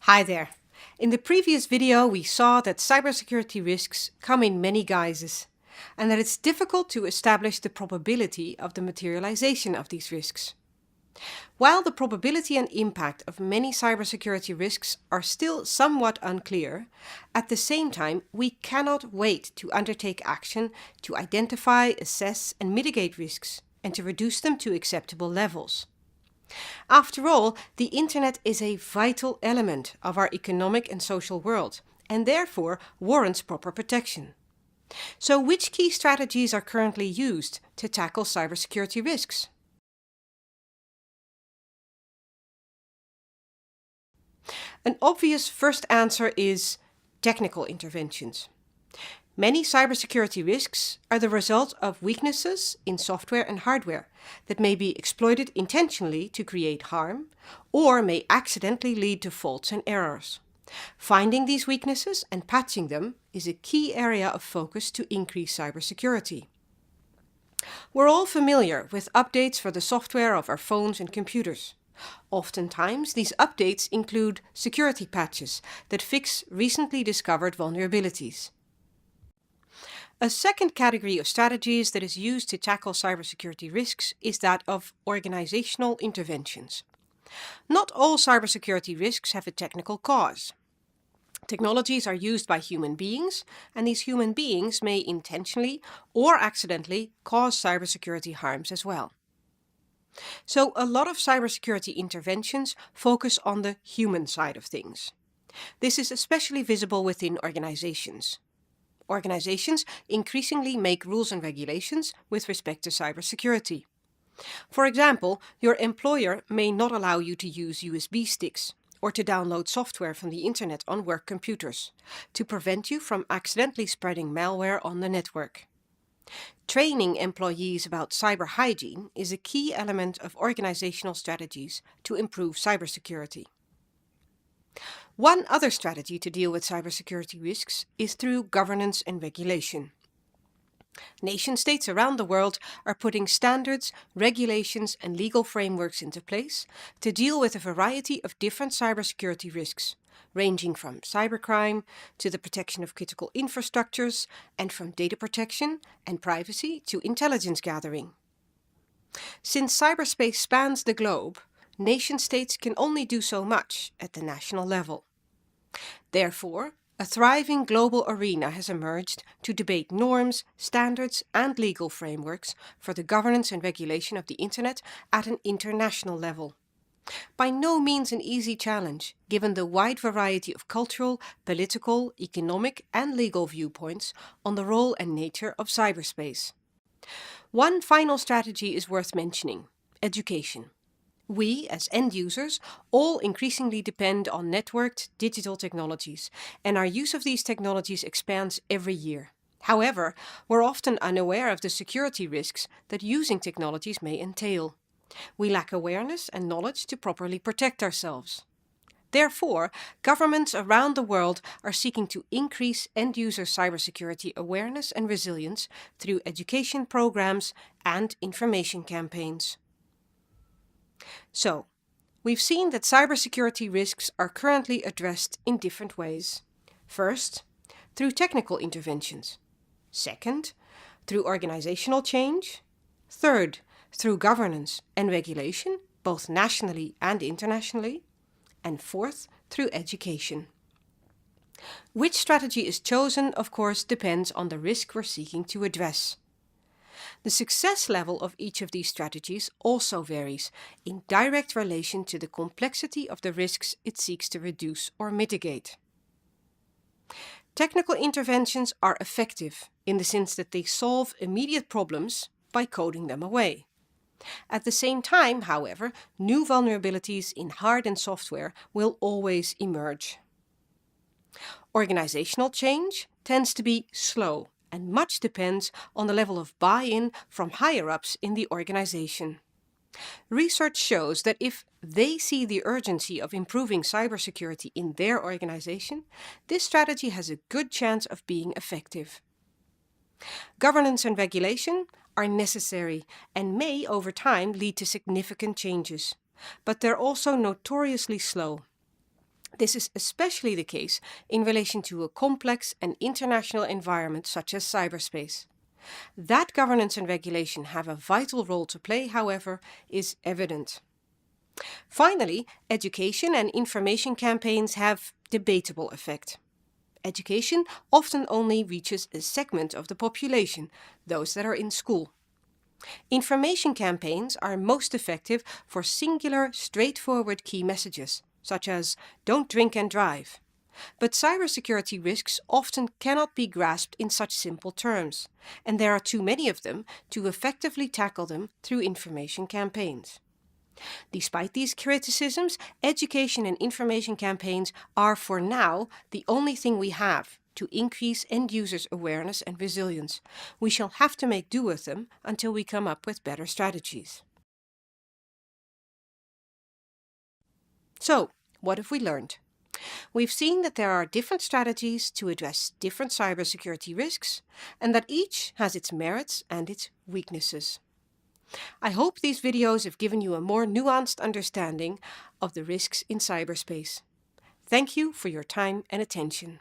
Hi there. In the previous video, we saw that cybersecurity risks come in many guises, and that it's difficult to establish the probability of the materialization of these risks. While the probability and impact of many cybersecurity risks are still somewhat unclear, at the same time, we cannot wait to undertake action to identify, assess, and mitigate risks, and to reduce them to acceptable levels. After all, the internet is a vital element of our economic and social world, and therefore warrants proper protection. So which key strategies are currently used to tackle cybersecurity risks? An obvious first answer is technical interventions. Many cybersecurity risks are the result of weaknesses in software and hardware that may be exploited intentionally to create harm or may accidentally lead to faults and errors. Finding these weaknesses and patching them is a key area of focus to increase cybersecurity. We're all familiar with updates for the software of our phones and computers. Oftentimes, these updates include security patches that fix recently discovered vulnerabilities. A second category of strategies that is used to tackle cybersecurity risks is that of organizational interventions. Not all cybersecurity risks have a technical cause. Technologies are used by human beings, and these human beings may intentionally or accidentally cause cybersecurity harms as well. So a lot of cybersecurity interventions focus on the human side of things. This is especially visible within organizations. Organizations increasingly make rules and regulations with respect to cybersecurity. For example, your employer may not allow you to use USB sticks or to download software from the internet on work computers to prevent you from accidentally spreading malware on the network. Training employees about cyber hygiene is a key element of organizational strategies to improve cybersecurity. One other strategy to deal with cybersecurity risks is through governance and regulation. Nation-states around the world are putting standards, regulations and legal frameworks into place to deal with a variety of different cybersecurity risks, ranging from cybercrime to the protection of critical infrastructures and from data protection and privacy to intelligence gathering. Since cyberspace spans the globe, nation-states can only do so much at the national level. Therefore, a thriving global arena has emerged to debate norms, standards and legal frameworks for the governance and regulation of the internet at an international level. By no means an easy challenge, given the wide variety of cultural, political, economic and legal viewpoints on the role and nature of cyberspace. One final strategy is worth mentioning: education. We, as end users, all increasingly depend on networked digital technologies, and our use of these technologies expands every year. However, we're often unaware of the security risks that using technologies may entail. We lack awareness and knowledge to properly protect ourselves. Therefore, governments around the world are seeking to increase end-user cybersecurity awareness and resilience through education programs and information campaigns. So, we've seen that cybersecurity risks are currently addressed in different ways. First, through technical interventions. Second, through organizational change. Third, through governance and regulation, both nationally and internationally. And fourth, through education. Which strategy is chosen, of course, depends on the risk we're seeking to address. The success level of each of these strategies also varies in direct relation to the complexity of the risks it seeks to reduce or mitigate. Technical interventions are effective in the sense that they solve immediate problems by coding them away. At the same time, however, new vulnerabilities in hard and software will always emerge. Organizational change tends to be slow, and much depends on the level of buy-in from higher-ups in the organization. Research shows that if they see the urgency of improving cybersecurity in their organization, this strategy has a good chance of being effective. Governance and regulation are necessary and may over time lead to significant changes, but they're also notoriously slow. This is especially the case in relation to a complex and international environment such as cyberspace. That governance and regulation have a vital role to play, however, is evident. Finally, education and information campaigns have debatable effect. Education often only reaches a segment of the population, those that are in school. Information campaigns are most effective for singular, straightforward key messages, such as "don't drink and drive." But cybersecurity risks often cannot be grasped in such simple terms, and there are too many of them to effectively tackle them through information campaigns. Despite these criticisms, education and information campaigns are for now the only thing we have to increase end users' awareness and resilience. We shall have to make do with them until we come up with better strategies. So, what have we learned? We've seen that there are different strategies to address different cybersecurity risks, and that each has its merits and its weaknesses. I hope these videos have given you a more nuanced understanding of the risks in cyberspace. Thank you for your time and attention.